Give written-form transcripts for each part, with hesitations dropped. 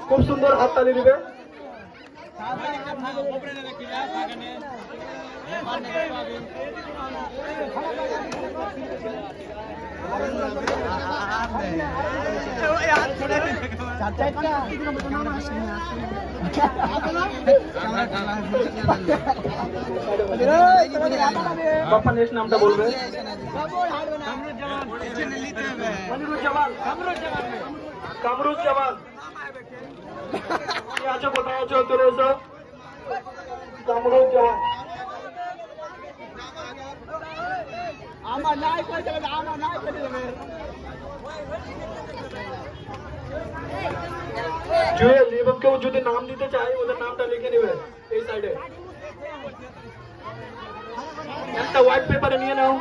খুব সুন্দর হাততালি দিবে। বাপ্পা নেক্সট নামটা বলবে। কামরুজ্জামান আছো, কোথায় আছো? চলে এসো। কামরুজ্জামান জুয়েল এবং কেউ যদি নাম দিতে চায় ওদের নামটা লিখে নেবে এই সাইডে। একটা হোয়াইট পেপারে নিয়ে নাও।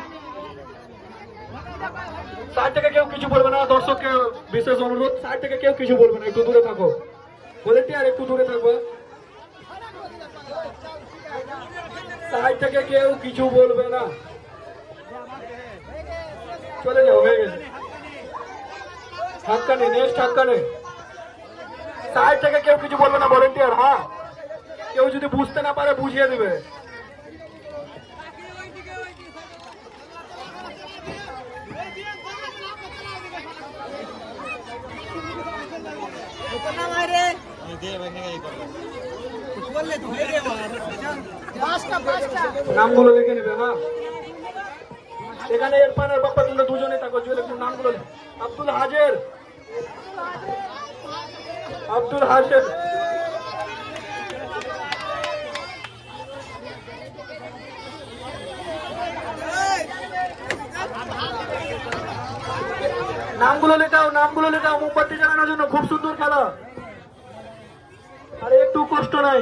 সাইড থেকে কেউ কিছু বলবে না, দর্শককে বিশেষ অনুরোধ, সাইড থেকে কেউ কিছু বলবে না, একটু দূরে থাকো। ভলেন্টিয়ার একটু দূরে থাকবো, সাইড থেকে কেউ কিছু বলবে না, চলে যাও, হয়ে গেছে। হাক্কানি নেক্সট, হাক্কানি সাইড থেকে কেউ কিছু বলবে না, ভলেন্টিয়ার। হ্যাঁ, কেউ যদি বুঝতে না পারে বুঝিয়ে দিবে। নামগুলো লিখে নেবে। হ্যাঁ, এখানে ইরফানের বাপ্পা তোমরা দুজনে থাকো। জুয়েল একটু নামগুলো। আব্দুল হাজের, আব্দুল হাজের, নামগুলো লেখাও, নামগুলো লেখাও মোমবাতি জ্বালানোর জন্য। খুব সুন্দর খেলা, আরে একটু কষ্ট নাই।